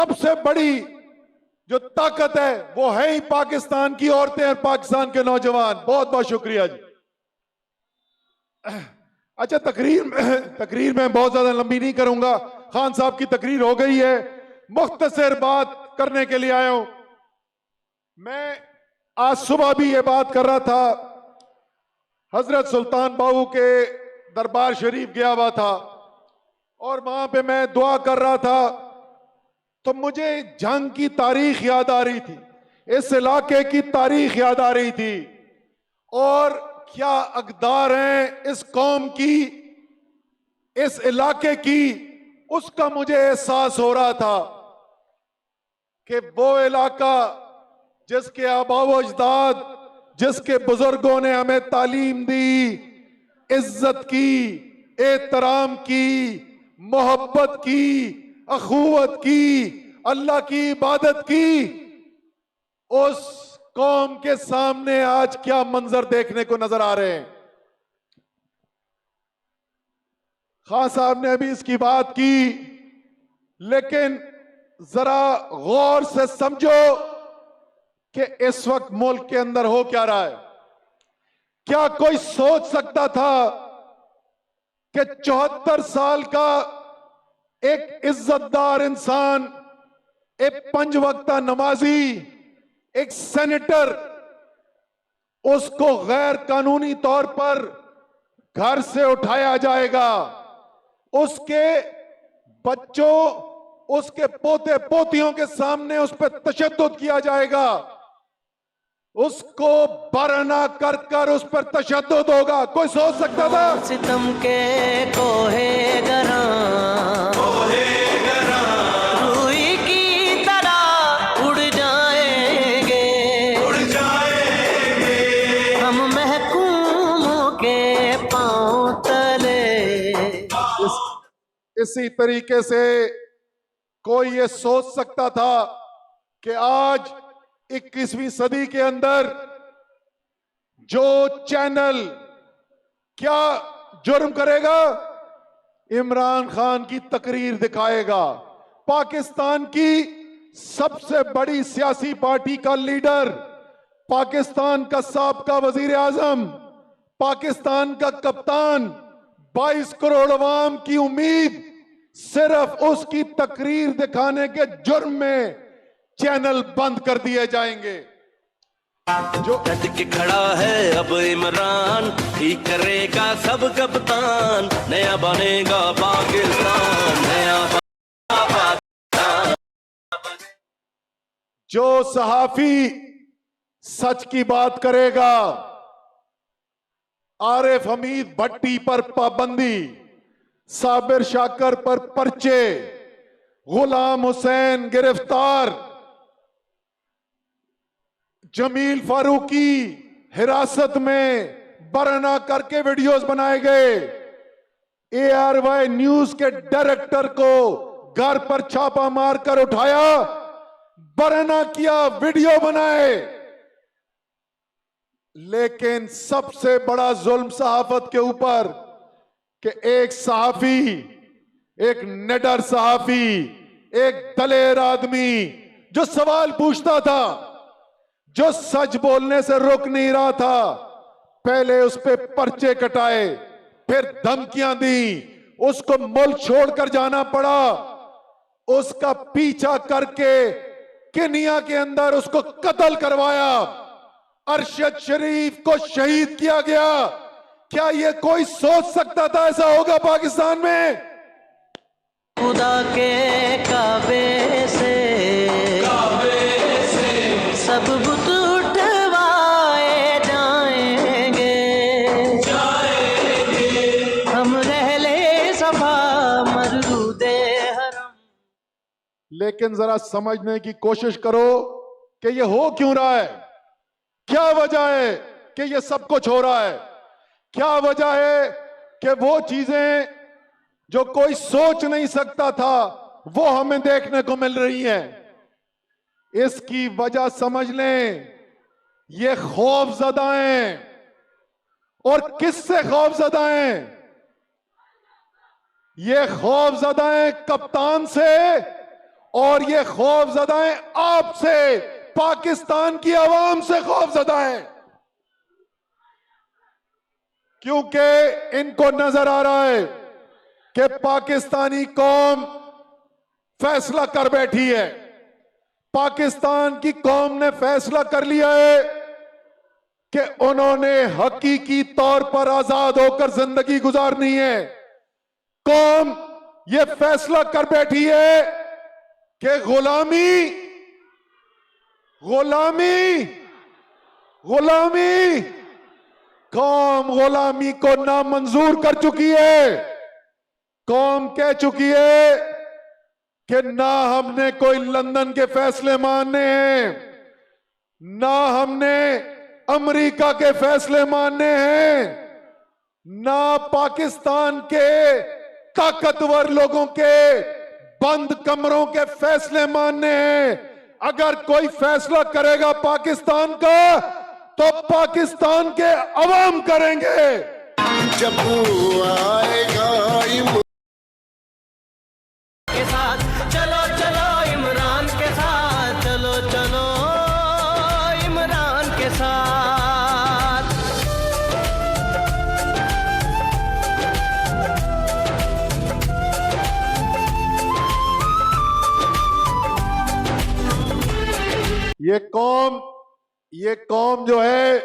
सबसे बड़ी जो ताकत है वो है ही पाकिस्तान की औरतें और पाकिस्तान के नौजवान। बहुत बहुत शुक्रिया जी। अच्छा, तकरीर में बहुत ज्यादा लंबी नहीं करूंगा। खान साहब की तकरीर हो गई है, मुख्तसर बात करने के लिए आया हूं। मैं आज सुबह भी ये बात कर रहा था, हजरत सुल्तान बाहू के दरबार शरीफ गया हुआ था और वहां पे मैं दुआ कर रहा था तो मुझे जंग की तारीख याद आ रही थी, इस इलाके की तारीख याद आ रही थी और क्या अकदार हैं इस कौम की, इस इलाके की, उसका मुझे एहसास हो रहा था कि वो इलाका जिसके आबाओ अजदाद, जिसके बुजुर्गों ने हमें तालीम दी, इज्जत की, एहतराम की, मोहब्बत की, अखुवत की, अल्लाह की इबादत की, उस कौम के सामने आज क्या मंजर देखने को नजर आ रहे हैं। खान साहब ने अभी इसकी बात की, लेकिन जरा गौर से समझो कि इस वक्त मुल्क के अंदर हो क्या रहा है। क्या कोई सोच सकता था कि 74 साल का एक इज्जतदार इंसान, एक 5 वक्ता नमाजी, एक सेनेटर, उसको गैर कानूनी तौर पर घर से उठाया जाएगा, उसके बच्चों, उसके पोते पोतियों के सामने उस पर तशद्दुद किया जाएगा, उसको बरना कर कर उस पर तशद्दुद होगा। कोई सोच सकता था? सितम के कोहे गरा रूई की तरह उड़ जाएंगे हम महकूमों के पांव तले। इसी तरीके से कोई ये सोच सकता था कि आज 21वीं सदी के अंदर जो चैनल क्या जुर्म करेगा, इमरान खान की तकरीर दिखाएगा। पाकिस्तान की सबसे बड़ी सियासी पार्टी का लीडर, पाकिस्तान का साबका वजीर आजम, पाकिस्तान का कप्तान, 22 करोड़ अवाम की उम्मीद सिर्फ उसकी तकरीर दिखाने के जुर्म में चैनल बंद कर दिए जाएंगे। जो डट के खड़ा है अब इमरान, ही करेगा सब कप्तान, नया बनेगा पाकिस्तान, नया पाकिस्तान। जो सहाफी सच की बात करेगा, आरिफ हमीद भट्टी पर पाबंदी, साबिर शाकर पर पर्चे, गुलाम हुसैन गिरफ्तार, जमील फारूकी हिरासत में बरना करके वीडियोस बनाए गए, ARY न्यूज के डायरेक्टर को घर पर छापा मारकर उठाया, बरना किया, वीडियो बनाए। लेकिन सबसे बड़ा जुल्म सहाफत के ऊपर कि एक सहाफी, एक निडर सहाफी, एक दलेर आदमी जो सवाल पूछता था, जो सच बोलने से रुक नहीं रहा था, पहले उस पे पर्चे कटाए, फिर धमकियां दी, उसको मुल्क छोड़कर जाना पड़ा, उसका पीछा करके केनिया के अंदर उसको कत्ल करवाया, अरशद शरीफ को शहीद किया गया। क्या ये कोई सोच सकता था ऐसा होगा पाकिस्तान में? खुदा के काबे से सब बुत उठवाए जाएंगे हम रहले सफा मरदूदे हरम। लेकिन जरा समझने की कोशिश करो कि ये हो क्यों रहा है, क्या वजह है कि ये सब कुछ हो रहा है, क्या वजह है कि वो चीजें जो कोई सोच नहीं सकता था वो हमें देखने को मिल रही हैं। इसकी वजह समझ लें, ये खौफजदा हैं। और किससे खौफजदा हैं? ये खौफजदा हैं कप्तान से और ये खौफजदाएं आपसे, पाकिस्तान की आवाम से खौफजदा हैं, क्योंकि इनको नजर आ रहा है कि पाकिस्तानी कौम फैसला कर बैठी है। पाकिस्तान की कौम ने फैसला कर लिया है कि उन्होंने हकीकी तौर पर आजाद होकर जिंदगी गुजारनी है। कौम ये फैसला कर बैठी है कि गुलामी गुलामी गुलामी कौम गुलामी को नामंजूर कर चुकी है। कौम कह चुकी है कि ना हमने कोई लंदन के फैसले मानने हैं, ना हमने अमेरिका के फैसले मानने हैं, ना पाकिस्तान के ताकतवर लोगों के बंद कमरों के फैसले मानने हैं। अगर कोई फैसला करेगा पाकिस्तान का तो पाकिस्तान के अवाम करेंगे। जब वो आएगा के साथ चलो चलो इमरान के साथ, चलो चलो इमरान के साथ। ये कौम जो है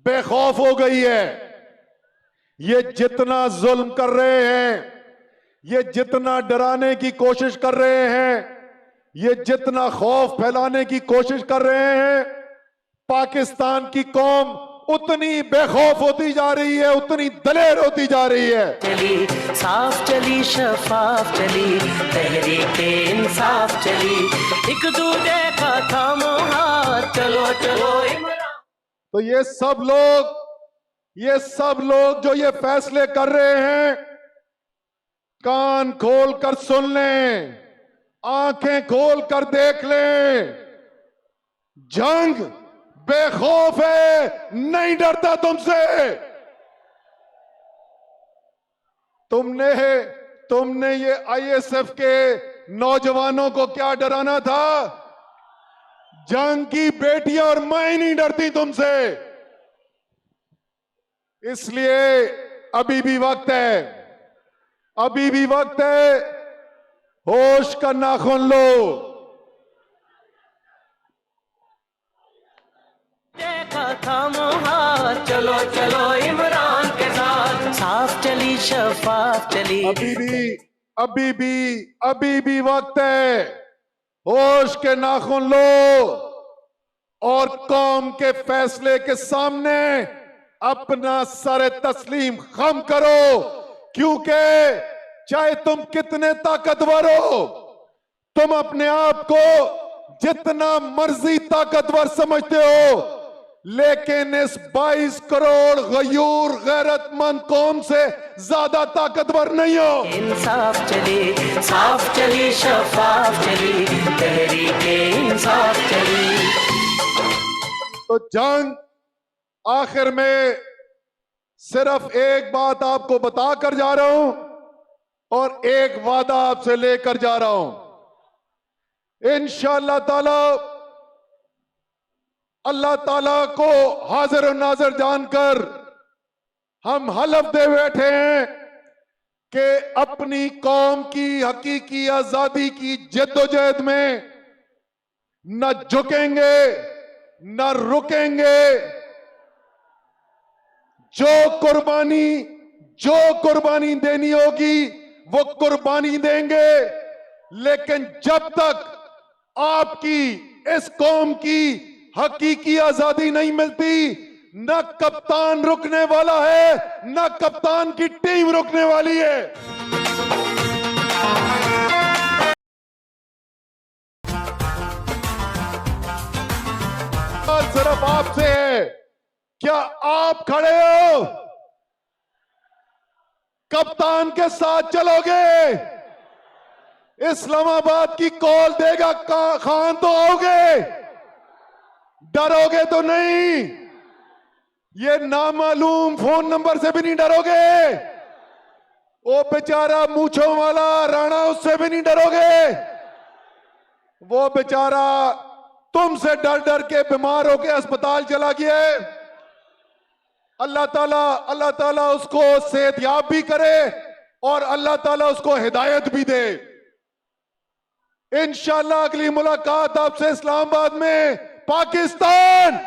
बेखौफ हो गई है। ये जितना जुल्म कर रहे हैं, ये जितना डराने की कोशिश कर रहे हैं, ये जितना खौफ फैलाने की कोशिश कर रहे हैं, पाकिस्तान की कौम उतनी बेखौफ होती जा रही है, उतनी दलेर होती जा रही है। चली साफ चली शफाफ चली, तहरीक इंसाफ चली, एक दूजे का थामो हाथ, चलो चलो इमरान। तो ये सब लोग जो ये फैसले कर रहे हैं, कान खोल कर सुन लें, आंखें खोल कर देख लें। जंग बेखौफ है, नहीं डरता तुमसे। तुमने ये आईएसएफ के नौजवानों को क्या डराना था? जंग की बेटियां और मां नहीं डरती तुमसे। इसलिए अभी भी वक्त है, अभी भी वक्त है, होश का नाखून लो। देखा थामो हाथ, चलो चलो इमरान के साथ, साफ चली शफाफ चली। अभी भी वक्त है, होश के नाखून लो और कौम के फैसले के सामने अपना सर तस्लीम खम करो। क्योंकि चाहे तुम कितने ताकतवर हो, तुम अपने आप को जितना मर्जी ताकतवर समझते हो, लेकिन इस 22 करोड़ गयूर गैरतमंद कौम से ज्यादा ताकतवर नहीं हो। इंसाफ चली साफ चली शफाफ चली, तहरीक इंसाफ चली। तो जंग आखिर में सिर्फ एक बात आपको बताकर जा रहा हूं और एक वादा आपसे लेकर जा रहा हूं। इंशाअल्लाह ताला, अल्लाह ताला को हाजिर और नाजिर जानकर हम हलफ दे बैठे हैं कि अपनी कौम की हकीकी आजादी की जद्दोजहद में न झुकेंगे न रुकेंगे। जो कुर्बानी देनी होगी वो कुर्बानी देंगे, लेकिन जब तक आपकी इस कौम की हकीकी आजादी नहीं मिलती, न कप्तान रुकने वाला है, न कप्तान की टीम रुकने वाली है। सिर्फ आपसे है, क्या आप खड़े हो? कप्तान के साथ चलोगे? इस्लामाबाद की कॉल देगा खान तो आओगे? डरोगे तो नहीं? ये नामालूम फोन नंबर से भी नहीं डरोगे? वो बेचारा मूंछों वाला राणा, उससे भी नहीं डरोगे? वो बेचारा तुमसे डर डर के बीमार होके अस्पताल चला गया है। अल्लाह ताला उसको सेहतयाब भी करे और अल्लाह ताला उसको हिदायत भी दे। इंशाअल्लाह अगली मुलाकात आपसे इस्लामाबाद में। पाकिस्तान